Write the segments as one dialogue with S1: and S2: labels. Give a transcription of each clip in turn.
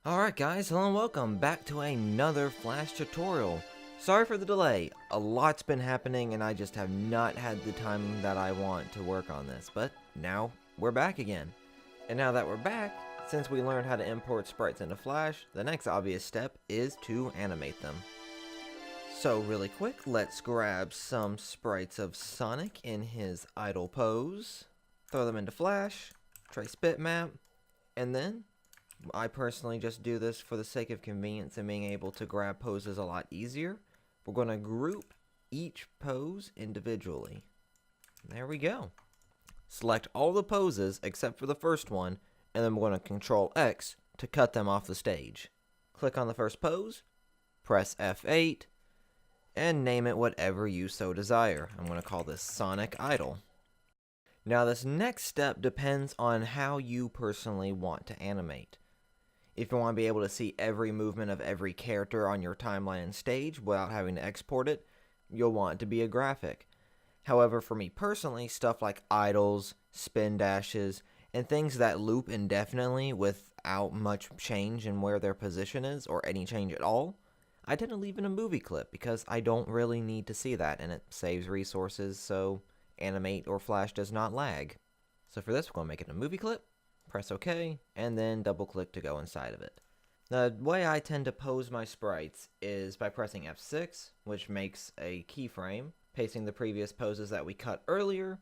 S1: Alright guys, hello and welcome back to another Flash tutorial. Sorry for the delay, a lot's been happening and I just have not had the time that I want to work on this, but now we're back again. And now that we're back, since we learned how to import sprites into Flash, the next obvious step is to animate them. So really quick, let's grab some sprites of Sonic in his idle pose, throw them into Flash, trace bitmap, and then I personally just do this for the sake of convenience and being able to grab poses a lot easier. We're going to group each pose individually. There we go. Select all the poses except for the first one, and then we're going to Control X to cut them off the stage. Click on the first pose, press F8, and name it whatever you so desire. I'm going to call this Sonic Idle. Now this next step depends on how you personally want to animate. If you want to be able to see every movement of every character on your timeline and stage without having to export it, you'll want it to be a graphic. However, for me personally, stuff like idles, spin dashes, and things that loop indefinitely without much change in where their position is or any change at all, I tend to leave in a movie clip because I don't really need to see that and it saves resources so Animate or Flash does not lag. So for this, we're going to make it a movie clip. Press OK, and then double click to go inside of it. The way I tend to pose my sprites is by pressing F6, which makes a keyframe, pasting the previous poses that we cut earlier.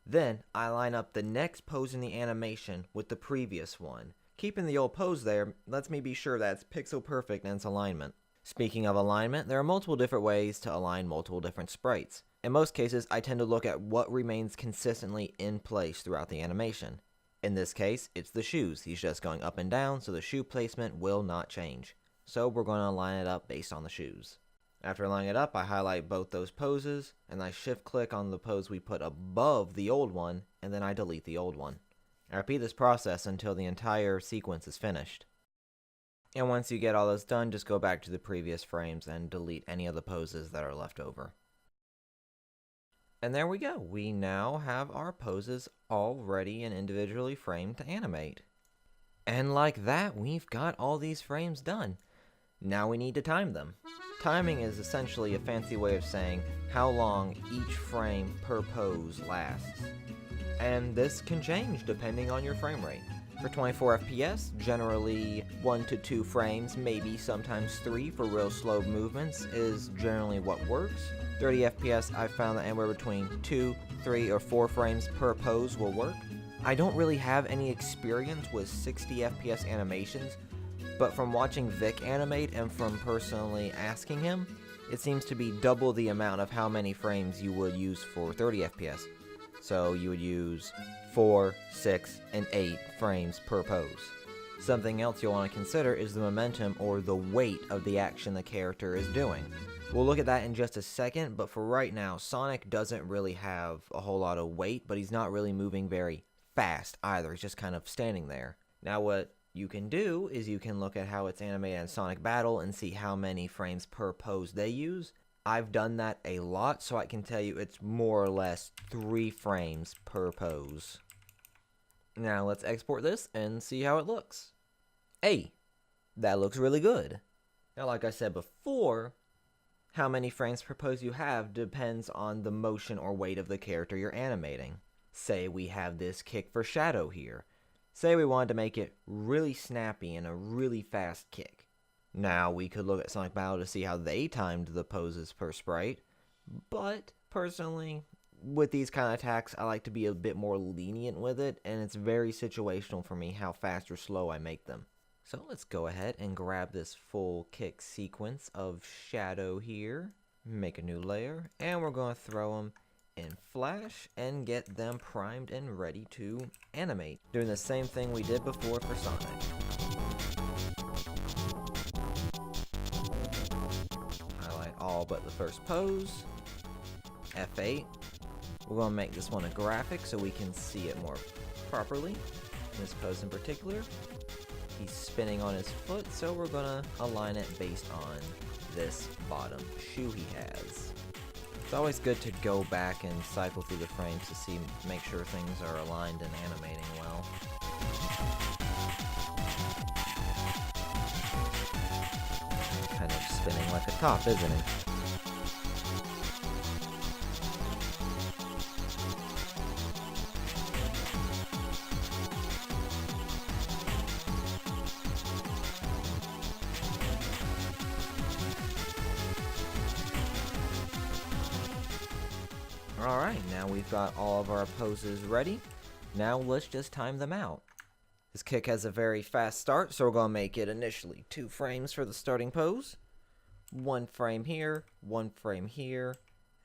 S1: Then I line up the next pose in the animation with the previous one. Keeping the old pose there lets me be sure that it's pixel perfect in its alignment. Speaking of alignment, there are multiple different ways to align multiple different sprites. In most cases, I tend to look at what remains consistently in place throughout the animation. In this case, it's the shoes. He's just going up and down, so the shoe placement will not change. So we're going to line it up based on the shoes. After lining it up, I highlight both those poses, and I shift click on the pose we put above the old one, and then I delete the old one. I repeat this process until the entire sequence is finished. And once you get all this done, just go back to the previous frames and delete any of the poses that are left over. And there we go. We now have our poses all ready and individually framed to animate. And like that, we've got all these frames done. Now we need to time them. Timing is essentially a fancy way of saying how long each frame per pose lasts. And this can change depending on your frame rate. For 24 FPS, generally 1 to 2 frames, maybe sometimes 3 for real slow movements is generally what works. 30 FPS, I've found that anywhere between 2, 3, or 4 frames per pose will work. I don't really have any experience with 60 FPS animations, but from watching Vic animate and from personally asking him, it seems to be double the amount of how many frames you would use for 30 FPS. So you would use 4, 6, and 8 frames per pose. Something else you'll want to consider is the momentum or the weight of the action the character is doing. We'll look at that in just a second, but for right now, Sonic doesn't really have a whole lot of weight, but he's not really moving very fast either. He's just kind of standing there. Now what you can do is you can look at how it's animated in Sonic Battle and see how many frames per pose they use. I've done that a lot, so I can tell you it's more or less 3 frames per pose. Now let's export this and see how it looks. Hey, that looks really good. Now like I said before, how many frames per pose you have depends on the motion or weight of the character you're animating. Say we have this kick for Shadow here. Say we wanted to make it really snappy and a really fast kick. Now we could look at Sonic Battle to see how they timed the poses per sprite, but personally, with these kind of attacks, I like to be a bit more lenient with it, and it's very situational for me how fast or slow I make them. So let's go ahead and grab this full kick sequence of Shadow here, make a new layer, and we're going to throw them in Flash and get them primed and ready to animate. Doing the same thing we did before for Sonic. Highlight all but the first pose, F8. We're going to make this one a graphic so we can see it more properly. This pose in particular. He's spinning on his foot, so we're going to align it based on this bottom shoe he has. It's always good to go back and cycle through the frames to make sure things are aligned and animating well. like a top, isn't he? Alright, now we've got all of our poses ready. Now let's just time them out. This kick has a very fast start, so we're going to make it initially 2 frames for the starting pose. 1 frame here, 1 frame here,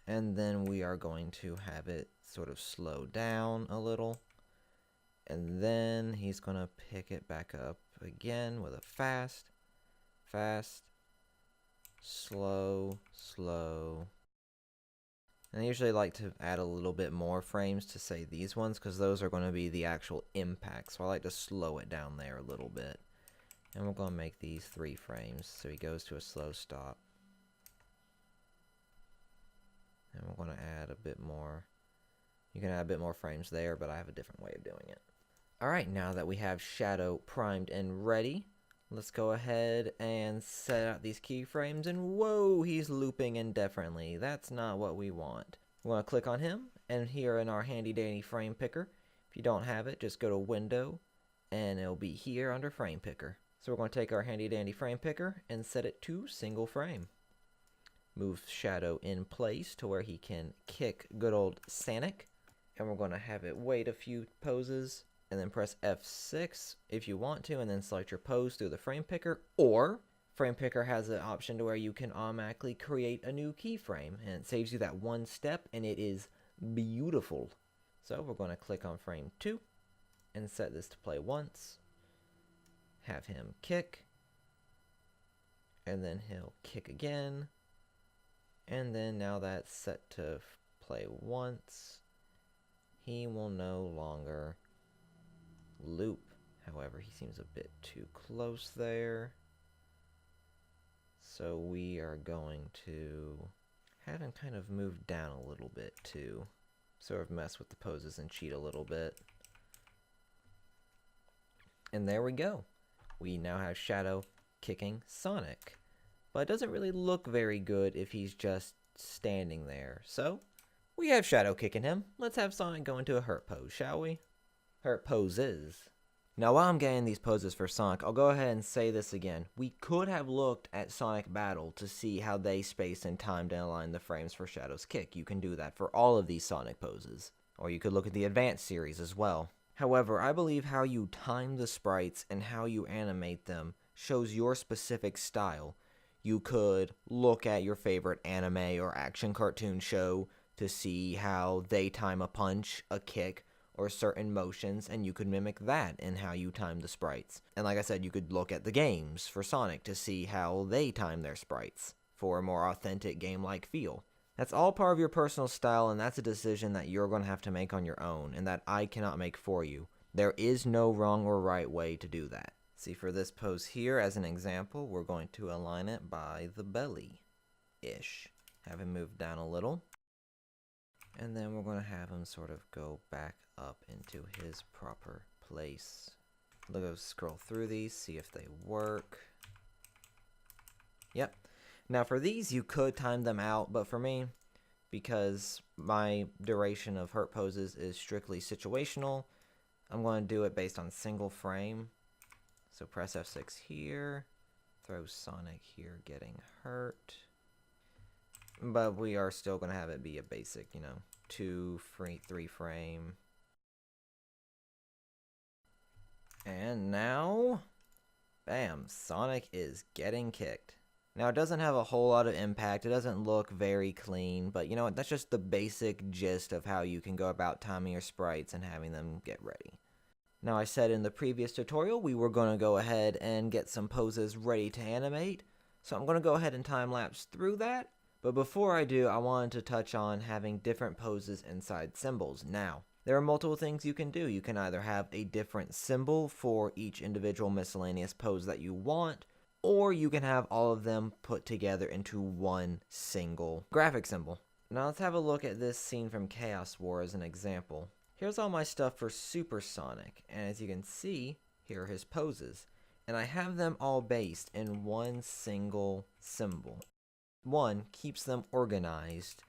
S1: and then we are going to have it sort of slow down a little. And then he's going to pick it back up again with a fast, fast, slow, slow. And I usually like to add a little bit more frames to say these ones, because those are going to be the actual impact. So I like to slow it down there a little bit. And we're going to make these 3 frames. So he goes to a slow stop. And we're going to add a bit more. You can add a bit more frames there, but I have a different way of doing it. Alright, now that we have Shadow primed and ready, let's go ahead and set out these keyframes, and whoa, he's looping indefinitely. That's not what we want. We want to click on him, and here in our handy dandy frame picker, if you don't have it, just go to Window, and it'll be here under Frame Picker. So we're going to take our handy dandy frame picker and set it to single frame. Move Shadow in place to where he can kick good old Sonic, and we're going to have it wait a few poses, and then press F6 if you want to, and then select your pose through the frame picker, or frame picker has an option to where you can automatically create a new keyframe, and it saves you that one step, and it is beautiful. So we're going to click on frame 2 and set this to play once, have him kick, and then he'll kick again, and then now that's set to play once, he will no longer loop. However, he seems a bit too close there. So we are going to have him kind of move down a little bit to sort of mess with the poses and cheat a little bit. And there we go. We now have Shadow kicking Sonic. But it doesn't really look very good if he's just standing there. So we have Shadow kicking him. Let's have Sonic go into a hurt pose, shall we? Hurt poses. Now while I'm getting these poses for Sonic, I'll go ahead and say this again. We could have looked at Sonic Battle to see how they space and timed and align the frames for Shadow's kick. You can do that for all of these Sonic poses. Or you could look at the Advanced series as well. However, I believe how you time the sprites and how you animate them shows your specific style. You could look at your favorite anime or action cartoon show to see how they time a punch, a kick, or certain motions, and you could mimic that in how you time the sprites. And like I said, you could look at the games for Sonic to see how they time their sprites for a more authentic game-like feel. That's all part of your personal style, and that's a decision that you're going to have to make on your own, and that I cannot make for you. There is no wrong or right way to do that. See, for this pose here, as an example, we're going to align it by the belly-ish. Have him move down a little. And then we're going to have him sort of go back up into his proper place. Let's go scroll through these, see if they work. Yep. Now for these, you could time them out, but for me, because my duration of hurt poses is strictly situational, I'm going to do it based on single frame. So press F6 here, throw Sonic here getting hurt. But we are still going to have it be a basic, 2, 3 frame. And now, bam, Sonic is getting kicked. Now, it doesn't have a whole lot of impact. It doesn't look very clean, but you know what? That's just the basic gist of how you can go about timing your sprites and having them get ready. Now, I said in the previous tutorial, we were going to go ahead and get some poses ready to animate. So I'm going to go ahead and time-lapse through that. But before I do, I wanted to touch on having different poses inside symbols. Now, there are multiple things you can do. You can either have a different symbol for each individual miscellaneous pose that you want, or you can have all of them put together into one single graphic symbol. Now let's have a look at this scene from Chaos War as an example. Here's all my stuff for Super Sonic, and as you can see, here are his poses. And I have them all based in one single symbol. one, keeps them organized,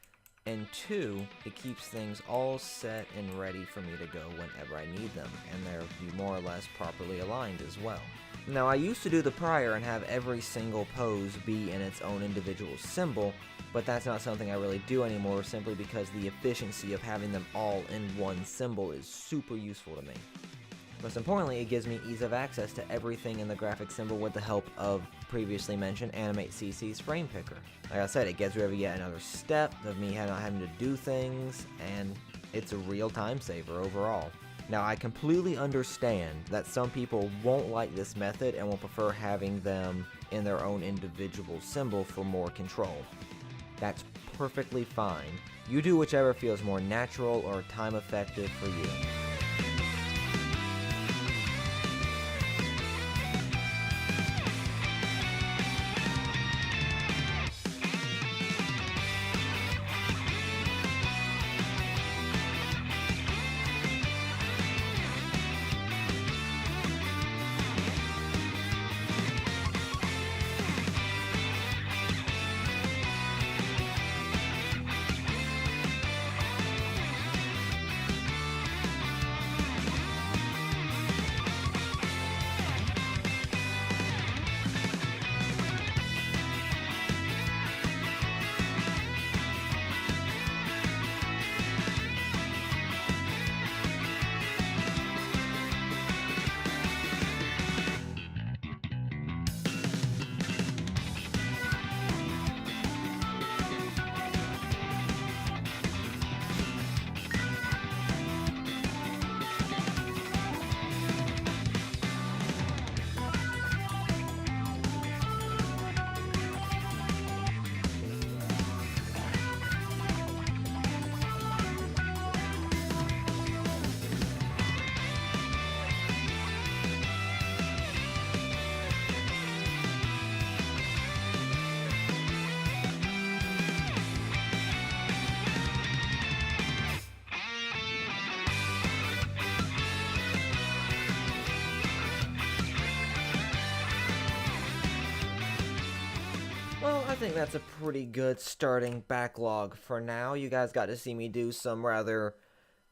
S1: and two, it keeps things all set and ready for me to go whenever I need them, and they're more or less properly aligned as well. Now, I used to do the prior and have every single pose be in its own individual symbol, but that's not something I really do anymore simply because the efficiency of having them all in one symbol is super useful to me. Most importantly, it gives me ease of access to everything in the graphic symbol with the help of previously mentioned Animate CC's frame picker. Like I said, it gets rid of yet another step of me not having to do things, and it's a real time saver overall. Now, I completely understand that some people won't like this method and will prefer having them in their own individual symbol for more control. That's perfectly fine. You do whichever feels more natural or time effective for you. Well, I think that's a pretty good starting backlog for now. You guys got to see me do some rather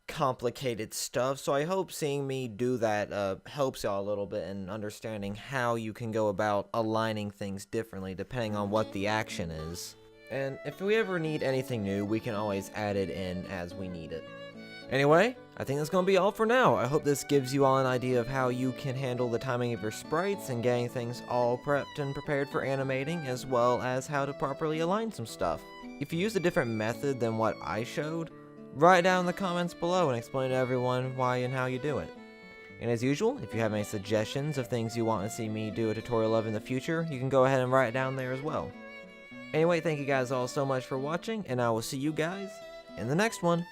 S1: complicated stuff, so I hope seeing me do that helps y'all a little bit in understanding how you can go about aligning things differently depending on what the action is. And if we ever need anything new, we can always add it in as we need it. Anyway, I think that's going to be all for now. I hope this gives you all an idea of how you can handle the timing of your sprites and getting things all prepped and prepared for animating, as well as how to properly align some stuff. If you use a different method than what I showed, write down in the comments below and explain to everyone why and how you do it. And as usual, if you have any suggestions of things you want to see me do a tutorial of in the future, you can go ahead and write it down there as well. Anyway, thank you guys all so much for watching, and I will see you guys in the next one.